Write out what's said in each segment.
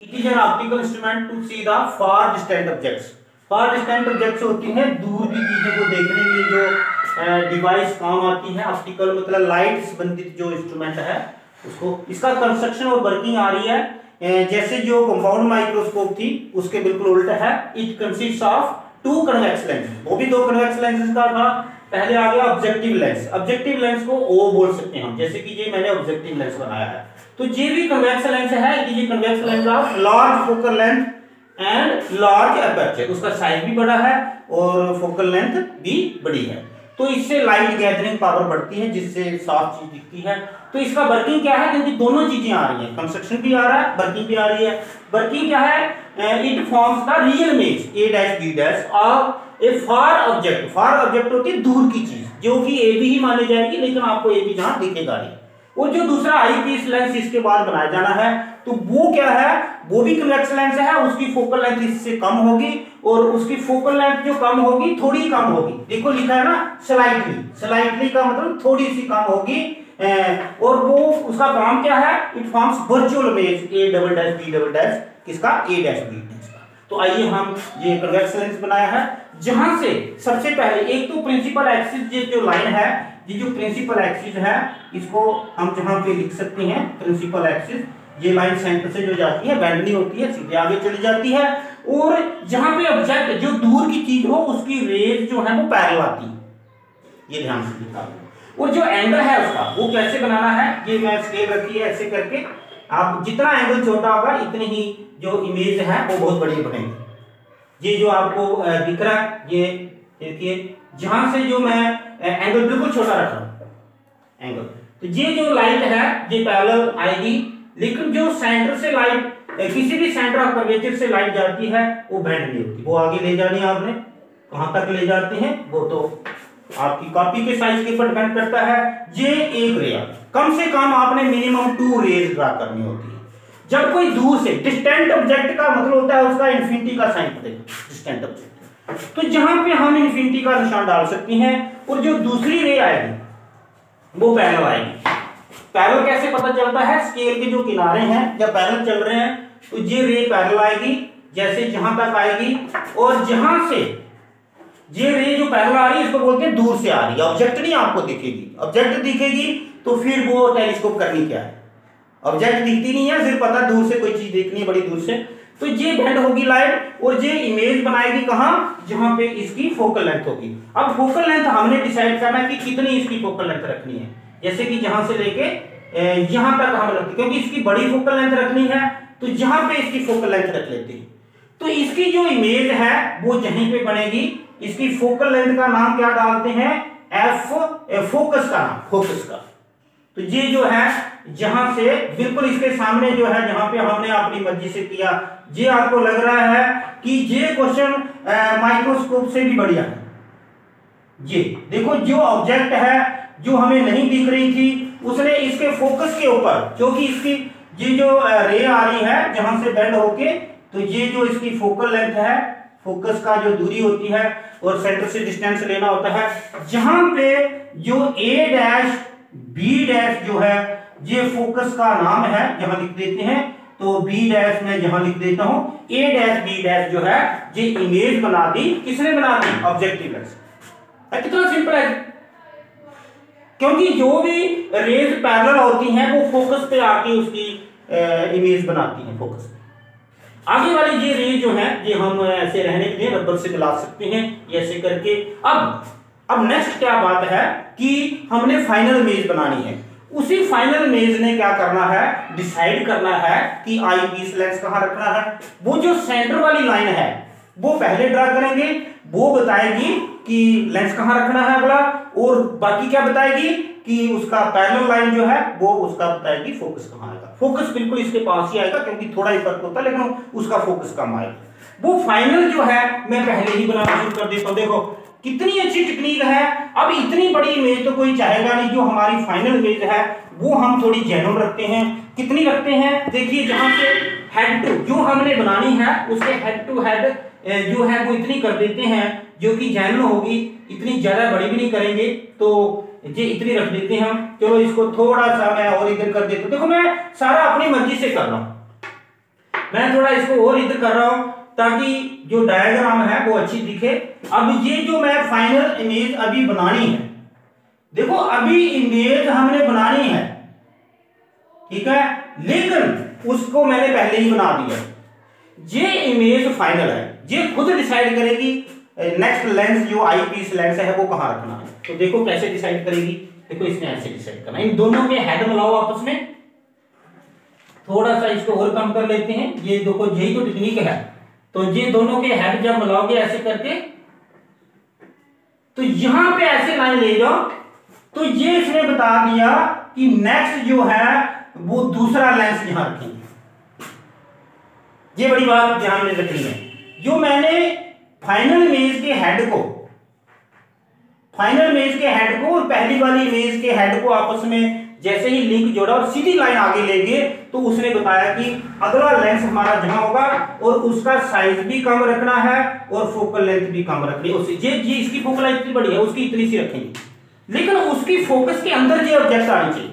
It is an optical instrument to see the far distant objects. Far distant objects होती हैं दूर की चीजों को देखने के लिए जो डिवाइस काम आती है। ऑप्टिकल मतलब लाइट संबंधित जो इंस्ट्रूमेंट है उसको, इसका कंस्ट्रक्शन और वर्किंग आ रही है जैसे जो कंपाउंड माइक्रोस्कोप थी उसके बिल्कुल उल्टा है। It consist of two convex lens, वो भी दो कन्वेक्स लेंसेज का था। पहले आ गया ऑब्जेक्टिव लेंस। ऑब्जेक्टिव लेंस को ओ बोल सकते हैं हम, जैसे कि ये मैंने ऑब्जेक्टिव लेंस बनाया है तो ये भी कन्वेक्स लेंस है। ये convex lens of large focal length and large aperture, उसका साइज भी बड़ा है और फोकल लेंथ भी बड़ी है। तो इससे लाइट गैदरिंग पावर बढ़ती है जिससे साफ चीज दिखती है। तो इसका वर्किंग क्या है, क्योंकि दोनों चीजें आ रही हैं, कंस्ट्रक्शन भी आ रहा है, वर्किंग भी आ रही है। वर्किंग क्या है, it forms the real image A dash B dash of a far object. Far object होती है दूर की चीज जो कि ए बी ही मानी जाएगी, लेकिन आपको ए बी जहां दिखेगा नहीं। और जो दूसरा आईपीस लेंस इसके बाद बनाया जाना है तो वो क्या है, वो भी कन्वेक्स लेंस है। उसकी फोकल लेंथ इससे कम होगी और उसकी फोकल लेंथ जो कम होगी थोड़ी कम होगी। देखो लिखा है ना स्लाइटली, स्लाइटली का मतलब थोड़ी सी कम होगी। और वो उसका काम क्या है, it forms virtual image A double dash B double dash, किसका, ए डैश बी डैश का। तो आइए हम ये कन्वेक्स लेंस बनाया है जहां से सबसे पहले एक तो प्रिंसिपल एक्सिस, ये जो लाइन है, ये जो प्रिंसिपल एक्सिस है इसको हम जहां पे लिख सकते हैं प्रिंसिपल एक्सिस। ये लाइन सेंटर से जो जाती है बैंड नहीं होती है, सीधे आगे चली जाती है। और जहां पे ऑब्जेक्ट जो दूर की चीज हो उसकी रेज जो है वो पैरेलल आती है, ये ध्यान से दिखा दो। और जो एंगल है उसका वो कैसे बनाना है, ये मैं स्केल रखी है ऐसे करके। आप जितना एंगल छोटा होगा इतनी ही जो इमेज है वो बहुत बड़ी बनेगी। ये जो आपको दिख रहा है, ये देखिए जहां से जो मैं एंगल बिल्कुल छोटा रख रहा हूं एंगल, तो ये जो लाइट है ये पैरेलल आएगी। लेकिन जो सेंटर से लाइट, किसी भी सेंटर ऑफ कर्वेचर से लाइट जाती है वो बेंड नहीं होती, वो आगे ले जानी है आपने, कहां तक ले जाते हैं वो तो आपकी कॉपी के साइज के ऊपर डिपेंड करता है। ये एक रे, कम से कम आपने मिनिमम 2 रेज ड्रा करनी होती है। जब कोई दूर से डिस्टेंट ऑब्जेक्ट का मतलब होता है उसका इन्फिनिटी का साइन देगा, डिस्टेंट ऑब्जेक्ट, तो जहां पे हम इन्फिनिटी का निशान डाल सकते हैं। और जो दूसरी रे आएगी वो पैरेलल आएगी। पैरेलल कैसे पता चलता है, स्केल के जो किनारे हैं जब पैरेलल चल रहे हैं तो ये रे पैरेलल आएगी, जैसे जहां तक आएगी। और जहां से ये रे जो पैरेलल आ रही है इसको बोलते हैं दूर से आ रही है, ऑब्जेक्ट नहीं आपको दिखेगी। ऑब्जेक्ट दिखेगी तो फिर वो टेलीस्कोप करनी क्या है, ऑब्जेक्ट दिखती नहीं है, सिर्फ पता दूर से कोई चीज देखनी है बड़ी दूर से। तो ये बेंड होगी लाइट और ये इमेज बनाएगी कहां, जहां पे इसकी फोकल लेंथ होगी। अब फोकल लेंथ हमने डिसाइड करना है कि कितनी इसकी फोकल लेंथ रखनी है, जैसे कि जहां से लेके यहां तक हम रखते, क्योंकि इसकी बड़ी फोकल लेंथ रखनी है तो जहां पे इसकी फोकल लेंथ रख लेते हैं। तो इसकी जो इमेज है वो यहीं पे बनेगी। इसकी फोकल लेंथ का नाम क्या डालते हैं, एफ, फोकस का नाम, फोकस का। तो ये जो है जहां से बिल्कुल इसके सामने जो है जहां पे हमने अपनी मर्जी से किया, ये आपको लग रहा है कि ये क्वेश्चन माइक्रोस्कोप से भी बढ़िया है। ये देखो जो ऑब्जेक्ट है जो हमें नहीं दिख रही थी उसने इसके फोकस के ऊपर, क्योंकि इसकी ये जो रे आ रही है जहां से बेंड होके, तो ये जो इसकी फोकल लेंथ है, फोकस का जो दूरी होती है और सेंटर से डिस्टेंस लेना होता है, जहां पे जो ए डैश बी डैश जो है ये फोकस का नाम है, जहां लिख देते हैं। तो बी डैश में जहां लिख देता हूं, ए डैश बी डैश जो है ये इमेज बना दी, किसने बना दी, ऑब्जेक्टिव लेंस। कितना सिंपल है, क्योंकि जो भी रेज पैरेलल होती हैं वो फोकस पे आके उसकी इमेज बनाती हैं, फोकस। आगे वाली ये रेज जो है ये हम ऐसे रहने के लिए रबर से मिला सकते हैं, ऐसे करके। अब नेक्स्ट क्या बात है कि हमने फाइनल इमेज बनानी है। उसी फाइनल इमेज ने क्या करना है, डिसाइड करना है कि आई पीस लेंस कहां रखना है। वो जो सेंटर वाली लाइन है वो पहले ड्रा करेंगे, वो बताएगी कि लेंस कहां रखना है अगला, और बाकी क्या बताएगी कि उसका पैरेलल लाइन जो है वो उसका बताएगी फोकस कहां आएगा। फोकस बिल्कुल इसके पास ही आएगा क्योंकि थोड़ा ही फर्क होता है, लेकिन उसका फोकस कम आएगा। वो फाइनल जो है मैं पहले ही बनाना शुरू कर देता हूं। देखो कितनी अच्छी टेक्निक है। अब इतनी बड़ी इमेज तो कोई चाहेगा नहीं, जो हमारी फाइनल इमेज है वो हम थोड़ी जेन्युइन रखते हैं। कितनी रखते हैं, देखिए जहां से हेड टू जो हमने बनानी है उसके हेड टू हेड जो है वो इतनी कर देते हैं जो कि जेन्युइन होगी, इतनी ज्यादा बड़ी भी नहीं करेंगे, तो ये इतनी रख देते हैं हम। चलो इसको थोड़ा सा मैं और इधर कर देता हूं। देखो मैं सारा अपनी मर्जी से कर रहा हूं। मैं थोड़ा इसको और इधर कर रहा हूं ताकि जो डायग्राम है वो अच्छी दिखे। अब ये जो मैं फाइनल इमेज अभी बनानी है, देखो अभी इमेज हमने बनानी है, ठीक है, लेकिन उसको मैंने पहले ही बना दिया। ये इमेज फाइनल है, ये खुद डिसाइड करेगी नेक्स्ट लेंस जो आई पीस लेंस है वो कहां रखना है। तो देखो कैसे डिसाइड करेगी, देखो इसने ऐसे डिसाइड करना है। इन दोनों के हेड मिलाओ आपस में, थोड़ा सा इसको और कम कर लेते हैं। ये देखो यही तो टेक्निक है। तो ये दोनों के हेड जब मिलाओगे ऐसे करके, तो यहां पे ऐसे लाइन ले जाओ, तो ये इसने बता दिया कि नेक्स्ट जो है वो दूसरा लेंस यहां रखेंगे। ये बड़ी बात ध्यान में रखनी है। जो मैंने फाइनल इमेज के हेड को और पहली वाली इमेज के हेड को आपस में जैसे ही लिंक जोड़ा और सीधी लाइन आगे ले गए, तो उसने बताया कि अगला लेंस हमारा जहां होगा और उसका साइज भी कम रखना है और फोकल लेंथ भी कम रखनी है। ये इसकी फोकल लेंथ इतनी बड़ी है, उसकी इतनी सी रखेंगे, लेकिन उसकी फोकस के अंदर ये ऑब्जेक्ट आनी चाहिए,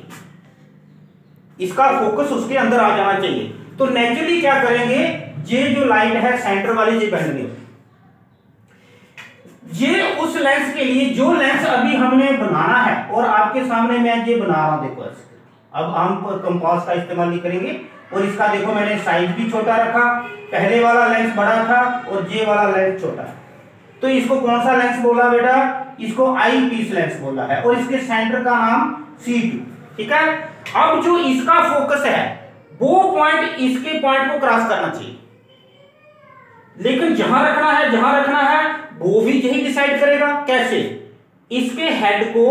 इसका फोकस उसके अंदर आ जाना चाहिए। तो नेचुरली क्या करेंगे, ये जो लाइन है सेंटर वाली ये बेंड नहीं होती। ये उस लेंस के लिए जो लेंस अभी हमने बनाना है, और आपके सामने मैं ये बना रहा हूं, देखो ऐसे। अब हम कंपास का इस्तेमाल नहीं करेंगे, और इसका देखो मैंने साइज भी छोटा रखा, पहले वाला लेंस बड़ा था और ये वाला लेंस छोटा है। तो इसको कौन सा लेंस बोला बेटा, इसको आई पीस लेंस बोला है, और इसके सेंटर का नाम C2, ठीक है। अब जो इसका फोकस है वो पॉइंट इसके पॉइंट को क्रॉस करना चाहिए, लेकिन जहां रखना है वो भी यही डिसाइड करेगा। कैसे, इसके हेड को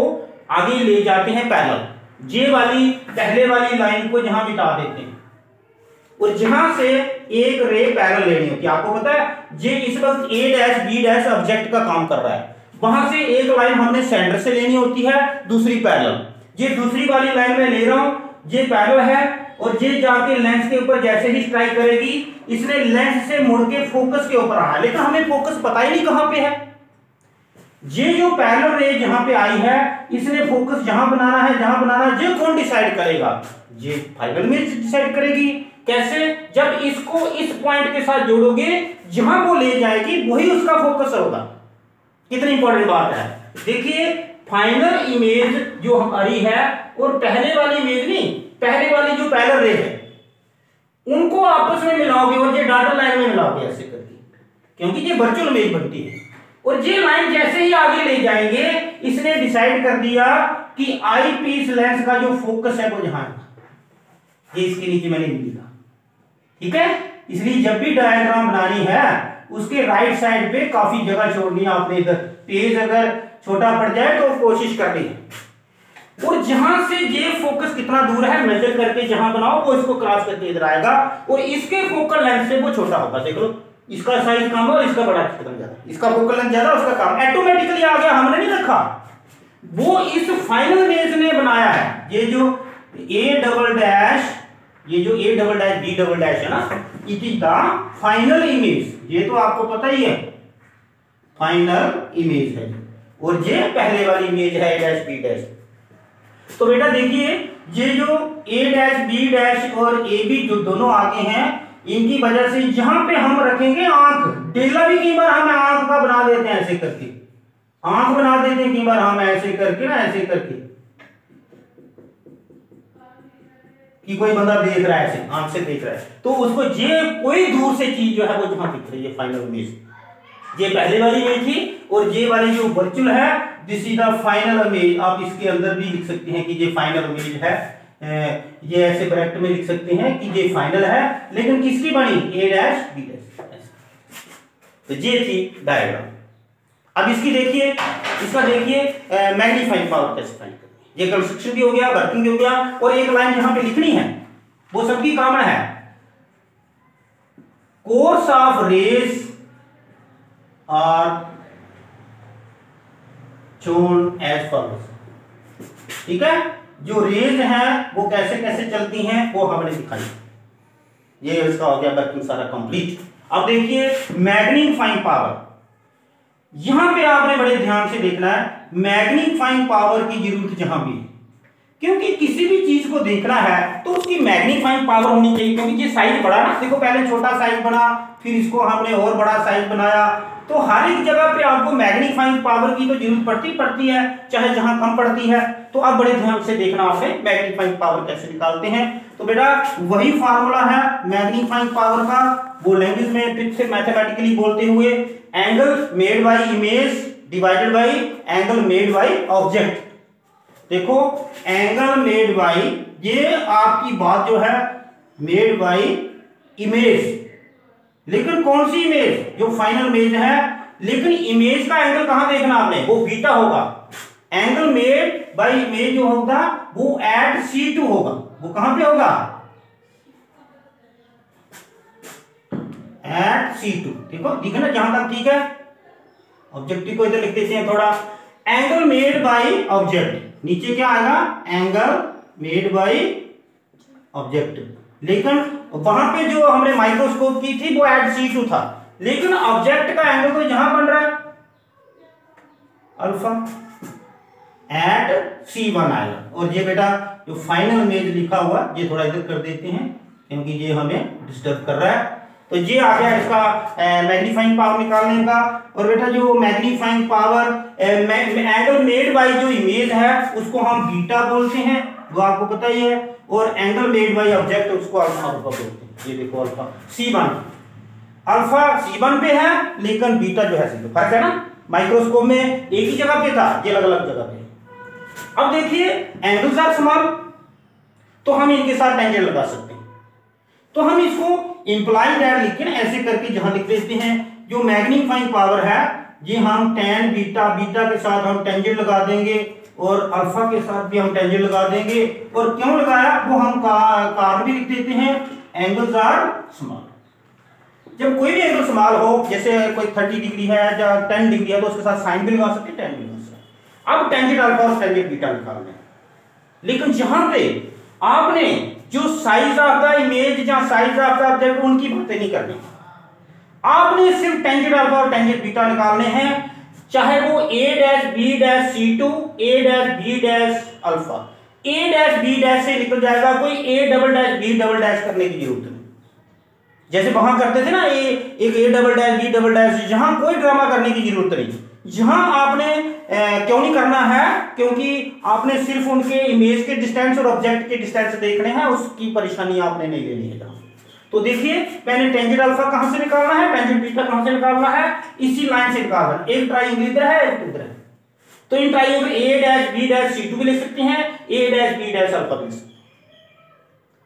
आगे ले जाते हैं पैरेलल, ये वाली पहले वाली लाइन को जहां बिठा देते हैं, और जहां से एक रे पैरेलल लेनी होती है। आपको पता है ये इस वक्त A' B' ऑब्जेक्ट का काम कर रहा है, वहां से एक लाइन हमने सेंटर से लेनी होती है, दूसरी पैरेलल। ये दूसरी वाली लाइन में ले रहा हूं, ये पैरेलल है, और ये जाके लेंस के ऊपर जैसे ही स्ट्राइक करेगी, इसने लेंस से मुड़ के फोकस के ऊपर आना है, लेकिन हमें फोकस पता ही नहीं कहां पे है। ये जो पैरेलल रे जहां पे आई है, इसने फोकस जहां बनाना है, ये कौन डिसाइड करेगा, ये फाइनल में डिसाइड करेगी। कैसे, जब इसको इस पॉइंट के साथ जोड़ोगे, जहां वो ले जाएगी वही उसका फोकस होगा। कितनी इंपॉर्टेंट बात है, देखिए फाइनल इमेज जो हमारी है और पहले वाली इमेज नहीं, पहले वाली जो पैरेलल रे है, उनको आपस में मिलाओगे और ये डॉटेड लाइन में मिलाओगे ऐसे करके, क्योंकि ये वर्चुअल इमेज बनती है। और ये लाइन जैसे ही आगे ले जाएंगे, इसने डिसाइड कर दिया कि आई पीस लेंस का जो फोकस है वो जहां है, ये इसके नीचे मैंने लिखा, ठीक है। इसलिए जब भी डायग्राम बनानी है, उसके राइट साइड पे काफी जगह छोड़नी है आपने, इधर पेज अगर छोटा पड़ जाए तो कोशिश करनी है, और जहां से ये फोकस कितना दूर है मेजर करके जहां बनाओ, वो इसको क्रॉस करके इधर आएगा, और इसके फोकल लेंथ से वो छोटा होगा। देख लो, इसका साइज कम और इसका बड़ा कितना ज्यादा, इसका फोकल लेंथ ज्यादा, उसका कम, ऑटोमेटिकली आ गया, हमने नहीं रखा, वो इस फाइनल इमेज ने बनाया है। ये जो A', ये जो A', B' है ना, it is the final image. ये तो आपको पता ही है फाइनल इमेज है, और ये पहले वाली इमेज है A' B'। तो बेटा देखिए, ये जो A' B' और AB जो दोनों आगे हैं, इनकी वजह से जहां पे हम रखेंगे आंख, डेला भी कई बार हम आंख का बना देते हैं ऐसे करके, आंख बना देते हैं कई बार हम ऐसे करके ना, ऐसे करके कि कोई बंदा देख रहा है, ऐसे आंख से देख रहा है, तो उसको ये कोई दूर से चीज जो है वो जहां दिख रही है फाइनल इमेज, ये पहले वाली इमेज थी, और ये वाली जो वर्चुअल है, this is the final image. आप इसके अंदर भी लिख सकते हैं कि ये फाइनल इमेज है, ये ऐसे ब्रैकेट में लिख सकते हैं कि ये फाइनल है, लेकिन किसकी बनी, A' B'। तो ये थी डायग्राम। अब इसकी देखिए, इसका देखिए मैग्नीफाइंग पावर कैसे फाइंड करनी है। ये कंस्ट्रक्शन भी हो गया, वर्किंग भी हो गया, और एक लाइन जहां पे लिखनी है वो सबकी कॉमन है, course of rays are shown as follows, ठीक है। जो रेज हैं वो कैसे कैसे चलती हैं वो हमने दिखाई, ये इसका हो गया वर्किंग सारा कंप्लीट। अब देखिए मैग्नीफाइंग पावर, यहां पे आपने बड़े ध्यान से देखना है, मैग्नीफाइंग पावर की जरूरत जहां भी है, क्योंकि किसी भी चीज को देखना है तो उसकी मैग्नीफाइंग पावर होनी चाहिए, क्योंकि ये साइज बड़ा ना, देखो पहले छोटा साइज बना, फिर इसको हमने और बड़ा साइज बनाया, तो हर एक जगह पे आपको मैग्नीफाइंग पावर की तो जरूरत पड़ती है, चाहे जहां कम पड़ती है। तो अब बड़े ध्यान से देखना आपने मैग्नीफाइंग पावर कैसे निकालते हैं। तो बेटा वही फार्मूला है मैग्नीफाइंग पावर का, वो लैंग्वेज में फिर मैथमेटिकली बोलते हुए angle made by image divided by angle made by object. देखो एंगल मेड बाय, ये आपकी बात जो है मेड बाय इमेज, लेकिन कौन सी इमेज, जो फाइनल इमेज है, लेकिन इमेज का एंगल कहां देखना आपने, वो बीटा होगा। एंगल मेड बाय इमेज जो होगा वो एट C2 होगा, वो कहां पे होगा, एट C2। देखो ठीक है ना, जहां तक ठीक है। ऑब्जेक्टिव को इधर लिख देते हैं थोड़ा, एंगल मेड बाय ऑब्जेक्ट, नीचे क्या आएगा, एंगल मेड बाय ऑब्जेक्ट, लेकिन वहां पे जो हमने माइक्रोस्कोप की थी वो एट C2 था, लेकिन ऑब्जेक्ट का एंगल तो यहां बन रहा है अल्फा, एट C1 आएगा। और ये बेटा जो फाइनल इमेज लिखा हुआ ये थोड़ा इधर कर देते हैं क्योंकि ये हमें डिस्टर्ब कर रहा है। तो ये आ गया इसका मैग्नीफाइंग पावर निकालने का। और बेटा जो magnifying power angle made by जो इमेज है उसको हम बीटा बोलते हैं, वो आपको पता ही है, और एंगल मेड बाय ऑब्जेक्ट उसको अल्फा बोलते हैं। ये देखो अल्फा C1, अल्फा C1 पे है लेकिन बीटा जो है C2, फर्क है ना, माइक्रोस्कोप में एक ही जगह पे था, ये अलग अलग जगह पे। अब देखिए एंगल्स आर स्मॉल, तो हम इनके साथ टेंजेंट लगा सकते हैं। तो हम इसको इंप्लाई दैट लिख के ना ऐसे करके जहां लिख देते हैं, जो मैग्नीफाइंग पावर है ये हम tan बीटा, बीटा के साथ हम टेंजेंट लगा देंगे और अल्फा के साथ भी हम टेंजेंट लगा देंगे। और क्यों लगाया वो हम कारण भी लिख देते हैं, एंगल्स आर स्मॉल। जब कोई भी एंगल स्मॉल हो, जैसे कोई 30 डिग्री है या 10 डिग्री है, तो उसके साथ साइन भी लगा सकते हैं, tan भी लगा सकते हैं। अब टेंजेंट अल्फा और टेंजेंट बीटा निकालना है, लेकिन जहां पे आपने जो साइज ऑफ द इमेज या साइज ऑफ द ऑब्जेक्ट उनकी बातें नहीं करनी, आपने सिर्फ टेंजेंट अल्फा और टेंजेंट बीटा निकालने हैं, चाहे वो A', B', C2, A', B' alpha, A', B' से निकल जाएगा, कोई A', B' करने की जरूरत नहीं। जैसे वहां करते थे ना एक A', B', जहां कोई ड्रामा करने की जरूरत नहीं। यहां आपने क्यों नहीं करना है, क्योंकि आपने सिर्फ उनके इमेज के डिस्टेंस और ऑब्जेक्ट के डिस्टेंस देखने हैं, उसकी परेशानी आपने नहीं लेनी है। तो देखिए मैंने टेंजेंट अल्फा कहां से निकालना है, टेंजेंट बीटा कहां से निकालना है, इसी लाइन से निकालना है। एक ट्रायंगल इधर है, एक उधर है, तो in triangle A', B', C2 भी लिख सकते हैं, A', B' अल्फा भी लिख सकते हैं।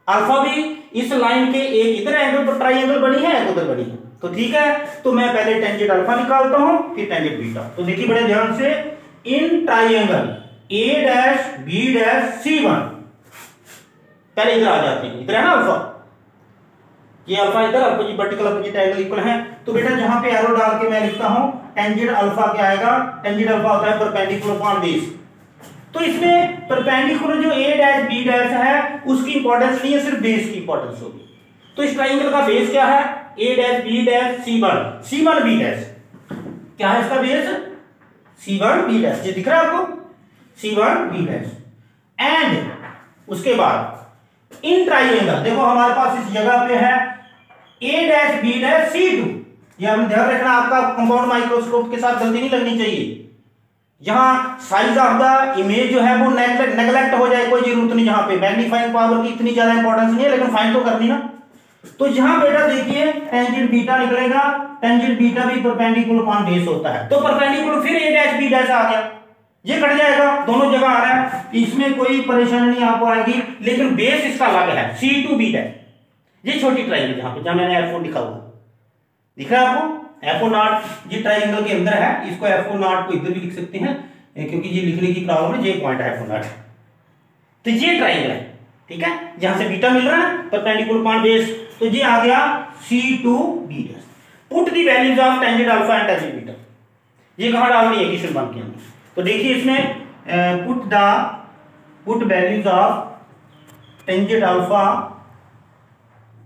अल्फा भी इस लाइन के एक इधर एंगल पर ट्रायंगल बनी है, एक उधर बनी है, तो ठीक है। तो मैं पहले टेंजेंट अल्फा निकालता हूं, फिर टेंजेंट बीटा। तो देखिए बड़े ध्यान से, in triangle A', B', C1 पहले इधर आ जाते हैं, इधर है ना अल्फा, ये अल्फा इधर, opposite vertical opposite angle equal है। तो बेटा जहां पे एरो डाल के मैं लिखता हूं, टेंजेंट अल्फा क्या आएगा, टेंजेंट अल्फा होता है परपेंडिकुलर अपॉन बेस। तो इसमें परपेंडिकुलर जो A', B' है उसकी इंपॉर्टेंस नहीं है, सिर्फ बेस की इंपॉर्टेंस होगी। तो इस ट्रायंगल का बेस क्या है, A', B', C1, B'। क्या है इसका बेस, C1, B', ये दिख रहा है आपको, C1, B'। एंड उसके बाद इन ट्रायंगल, देखो हमारे पास इस जगह पे है A', B', C2। ये हमें ध्यान रखना, आपका कंपाउंड माइक्रोस्कोप के साथ गलती नहीं लगनी चाहिए। जहां साइज ऑफ द इमेज जो है वो नेगलेक्ट हो जाए, कोई जरूरत नहीं। जहां पे मैग्नीफाइंग पावर की इतनी ज्यादा इंपॉर्टेंस नहीं है, लेकिन फाइंड तो करनी ना। तो यहां बेटा देखिए टेंजेंट बीटा निकलेगा, टेंजेंट बीटा भी परपेंडिकुलर अपॉन बेस होता है, तो परपेंडिकुलर फिर A', B' आ गया, ये कट जाएगा, दोनों जगह आ रहा है, इसमें कोई परेशानी नहीं आपको आएगी। लेकिन बेस इसका अलग है, C2, B'। ये छोटी ट्रायंगल जहां मैंने F4 लिखा हुआ दिख रहा है आपको, F0, ये ट्रायंगल के अंदर है, इसको F0 को इधर भी लिख सकते हैं क्योंकि ये लिखने की प्रॉब्लम है, ये पॉइंट है F0। तो ये ट्रायंगल है, ठीक है, जहां से बीटा मिल रहा है परपेंडिकुलर अपॉन बेस। तो ये आ गया C2, B'। Put the values of tangent alpha and tangent beta, ये कहां डालनी है, क्वेश्चन बन के अंदर। तो देखिए इसमें put values of tangent alpha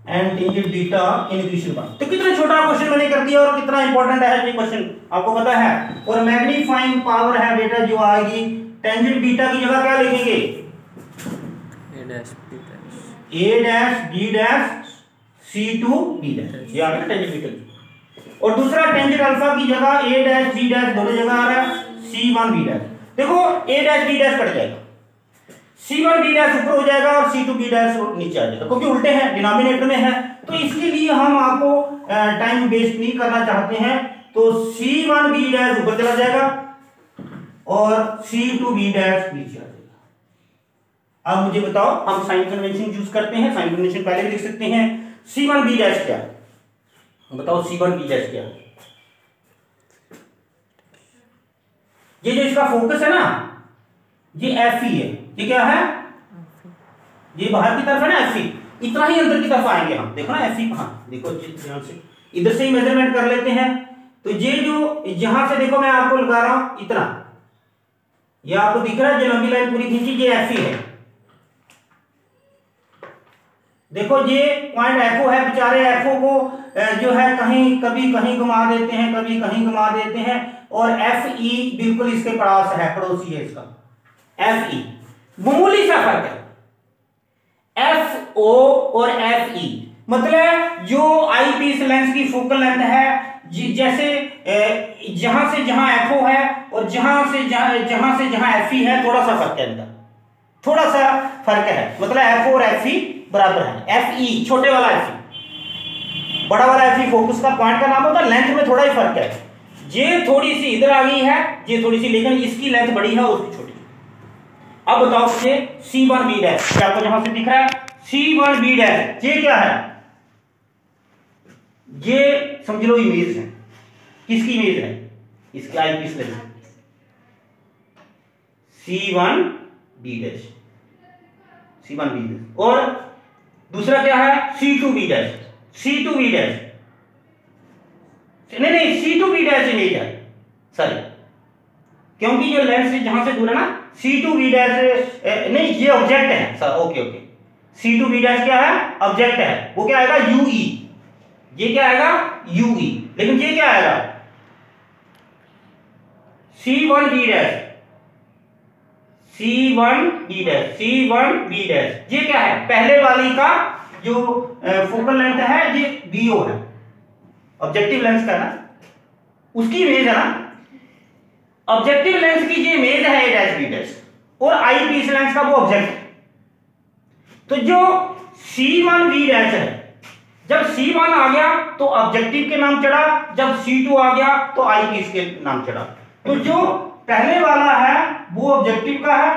and tangent beta in equation 1। तो कितना छोटा क्वेश्चन मैंने कर दिया और कितना इंपॉर्टेंट है ये क्वेश्चन आपको पता है। और मैग्नीफाइंग पावर है बेटा जो आएगी, टेंजेंट बीटा की जगह क्या लिखेंगे, A dash B dash C to B dash, ये आ गया टेंजेंट बीटा। और दूसरा टेंजेंट अल्फा की जगह A डैश B डैश दोनों जगह आ रहा है C1 B डैश। देखो A dash B dash cut जाएगा, C1 B डैश ऊपर हो जाएगा और C2 B डैश नीचे आ जाएगा, क्योंकि उल्टे हैं, डिनोमिनेटर में है। तो इसके लिए हम आपको टाइम वेस्ट नहीं करना चाहते हैं, तो C1 B डैश ऊपर चला जाएगा और C2 B डैश नीचे आ जाएगा। अब मुझे बताओ, हम साइन कन्वेंशन यूज करते हैं, साइन कन्वेंशन पहले भी लिख सकते हैं। C1 B डैश क्या है, बताओ C1 B डैश क्या है? ये जो इसका फोकस है ना, ये Fe है, ये क्या है, ये बाहर की तरफ है ना Fe, इतना ही अंदर की तरफ आएंगे हम। देखो ना Fe कहां, देखो ध्यान से इधर से ही मेजरमेंट कर लेते हैं। तो ये जो यहां से देखो मैं आपको लगा रहा हूं इतना, ये आपको दिख रहा है, जो लंबी लाइन पूरी खींची ये Fe है। देखो ये पॉइंट एफओ है, बेचारे एफओ को जो है कहीं कभी कहीं घुमा देते हैं, कभी कहीं घुमा देते हैं, और Fe बिल्कुल इसके पास है, पड़ोसी है इसका Fe। मामूली सा फर्क है FO और Fe, मतलब जो आई पीस लेंस की फोकल लेंथ है, जैसे जहां से जहां FO है और जहां से जहां Fe है, थोड़ा सा फर्क है इनका, थोड़ा सा फर्क है, मतलब FO और Fe बराबर है। Fe छोटे वाला Fe, बड़ा वाला Fe फोकस का पॉइंट का नाम होता है, लेंथ में थोड़ा ही फर्क है, ये थोड़ी सी इधर आ गई है, ये थोड़ी सी, लेकिन इसकी लेंथ बड़ी है और उसकी छोटी। अब बताओ मुझे C1 B डैश, क्या आपको जहां से दिख रहा है C1 B डैश, ये क्या है? ये समझ लो इमेज है, किसकी इमेज है? इसकी eyepiece lens C1 B dash, C1 B dash. और दूसरा क्या है C2 B dash, C2 B dash, नहीं C2 B डैश इमेज है, सॉरी, क्योंकि जो लेंस से जहां से दूर है ना, C2 B डैश नहीं, ये ऑब्जेक्ट है sir, okay okay. C2 B dash क्या है? ऑब्जेक्ट है, वो क्या आएगा UE, ये क्या आएगा UE, लेकिन ये क्या आएगा C1 B dash, C1 B dash, C1 B dash, ये क्या है? पहले वाली का जो फोकल लेंथ है ये BO है, ऑब्जेक्टिव लेंस का ना, उसकी इमेज है ना, ऑब्जेक्टिव लेंस की जो इमेज है A डैश B डैश, और आई पीस लेंस का वो ऑब्जेक्ट। तो जो C1 B डैश है, जब C1 आ गया तो ऑब्जेक्टिव के नाम चढ़ा, जब C2 आ गया तो आई पीस के नाम चढ़ा। तो जो पहले वाला है वो ऑब्जेक्टिव का है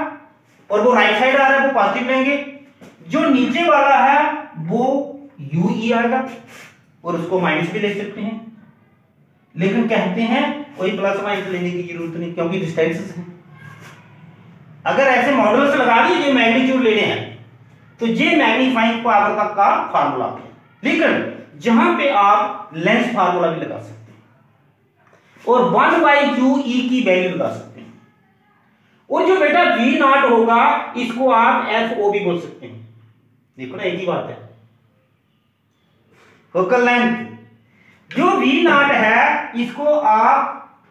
और वो राइट साइड आ रहा है, वो पॉजिटिव लेंगे, जो नीचे वाला है वो UE आएगा, और उसको माइनस भी ले सकते हैं, लेकिन कहते हैं कोई प्लस माइनस लेने की जरूरत नहीं, क्योंकि डिस्टेंसेस हैं। अगर ऐसे मॉडल्स लगा दिए जो मैग्नीट्यूड लेने हैं, तो ये मैग्नीफाइंग पावर का फार्मूला है, लेकिन जहां पे आप लेंस फार्मूला भी लगा सकते हैं और 1/QE की वैल्यू लगा सकते हैं, और जो बेटा V0 होगा इसको आप FO भी बोल सकते हैं। देखो ना, एक ही बात है, फोकल लेंथ जो V0 है इसको आप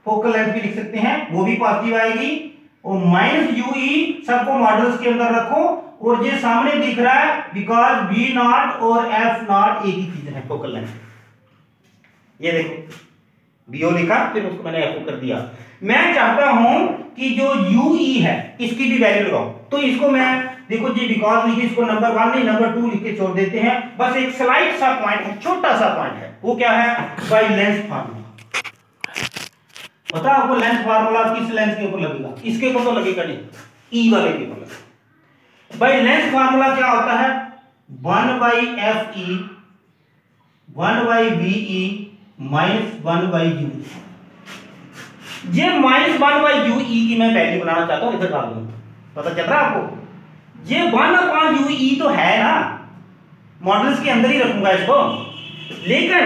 फोकल लेंथ भी लिख सकते हैं, वो भी पॉजिटिव आएगी, और -UE सबको मॉडल्स के अंदर रखो, और ये सामने दिख रहा है बिकॉज V0 और F0 एक ही चीज है, फोकल लेंथ। ये देखो BO लिखा, फिर उसको मैंने FO कर दिया। मैं चाहता हूं कि जो UE है इसकी भी वैल्यू लगाओ, तो इसको मैं देखो जी बिकॉज लिखे, इसको नंबर 1 नहीं नंबर 2 लिख के छोड़ देते हैं, बस एक स्लाइड सा पॉइंट है, छोटा सा पॉइंट है, वो क्या है? By lens formula. पता आपको लेंस फार्मूला किस लेंस के ऊपर लगेगा? इसके ऊपर तो लगेगा नहीं, E वाले के ऊपर लगेगा। बाय लेंस फार्मूला क्या होता है? 1/FE 1/VE -1/UE। ये -1/UE की मैं वैल्यू बनाना चाहता हूं, इधर डाल दूं, पता चल रहा है आपको? ये 1/UE तो है ना, मॉडल्स के अंदर ही रखूंगा इसको, लेकिन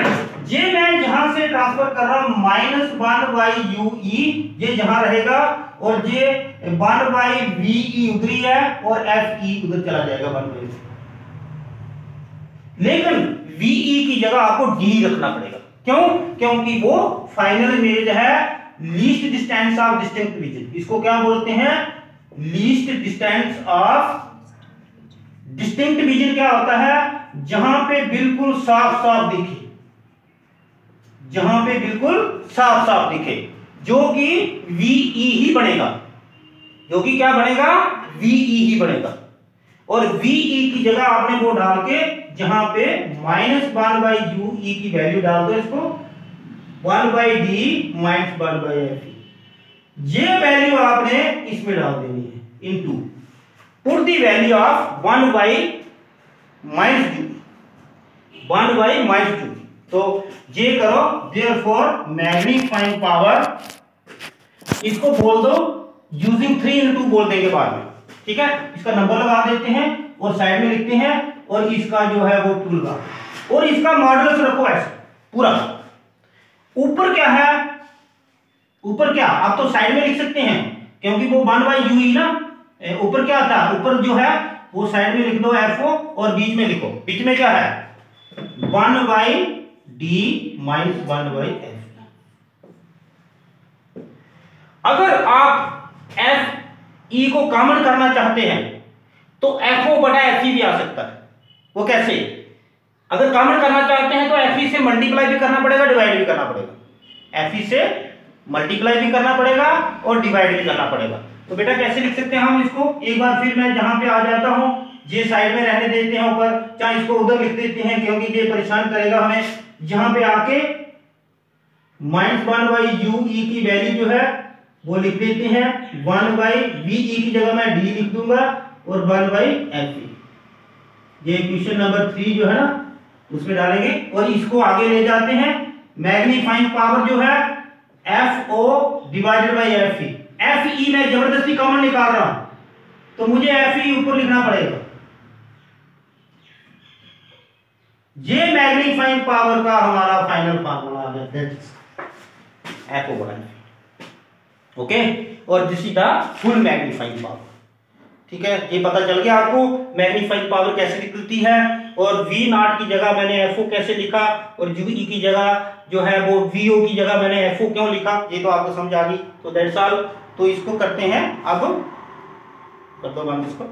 ये मैं जहां से ट्रांसफर कर रहा हूं -1/UE, ये जहां रहेगा, और ये 1/VE उधर ही है, और FE उधर चला जाएगा 1/VE। लेकिन VE की जगह आपको D रखना पड़ेगा, क्यों? क्योंकि वो फाइनल इमेज है, least distance of distinct vision, इसको क्या बोलते हैं? Least distance of distinct vision क्या होता है? जहां पे बिल्कुल साफ साफ दिखे, जहां पे बिल्कुल साफ साफ दिखे, जो कि VE ही बनेगा, जो कि क्या बनेगा? VE ही बनेगा। और VE की जगह आपने वो डाल के जहां पे -1/UE की वैल्यू डाल दो, इसको 1/D - 1/FE, ये वैल्यू आपने इसमें डाल देनी है into put the value of 1/-2। तो ये करो, देयरफॉर मैग्नीफाइंग पावर, इसको बोल दो यूजिंग 3 × बोल देंगे बाद में, ठीक है। इसका नंबर लगा देते हैं और साइड में लिखते हैं, और इसका जो है वो 2 लगा, और इसका मॉडुलस रखो ऐसे पूरा। ऊपर क्या है? ऊपर क्या आप तो साइड में लिख सकते हैं, क्योंकि वो 1/UE ना, ऊपर क्या आता है? ऊपर जो है वो साइड में लिख दो FO, और बीच में लिखो, बीच में क्या है? 1/D - 1/F। अगर आप FE को कॉमन करना चाहते हैं तो FO/FE भी आ सकता है। वो कैसे? अगर कॉमन करना चाहते हैं तो FE से मल्टीप्लाई भी करना पड़ेगा, डिवाइड भी करना पड़ेगा। FE से मल्टीप्लाई भी करना पड़ेगा और डिवाइड भी करना पड़ेगा। तो बेटा कैसे लिख सकते हैं हम इसको? एक बार फिर मैं जहां पे आ जाता हूं, ये साइड में रहने देते हैं ऊपर, चाहे इसको उधर लिख देते हैं क्योंकि ये परेशान करेगा हमें। यहां पे आके -1/UE की वैल्यू जो है वो लिख देते हैं, 1/VE की जगह मैं D लिख दूंगा, और 1/FE। ये क्वेश्चन नंबर 3 जो है ना उसमें डालेंगे, और इसको आगे ले जाते हैं। मैग्नीफाइंग पावर जो है FO/FE। FE में जबरदस्ती कॉमन निकाल रहा हूं, तो मुझे FE ऊपर लिखना पड़ेगा। ये मैग्नीफाइंग पावर का हमारा फाइनल फार्मूला आ गया, दैट्स FO/FE। ओके, और this is the full magnifying power. ठीक है, ये पता चल गया आपको मैग्नीफाइंग पावर कैसे निकलती है, और V0 की जगह मैंने FO कैसे लिखा, और UE की जगह जो है वो VO की जगह मैंने FO क्यों लिखा, ये तो आपको समझ आ गई। तो दैट्स ऑल। तो इसको करते हैं अब, कर दो बंद इसको।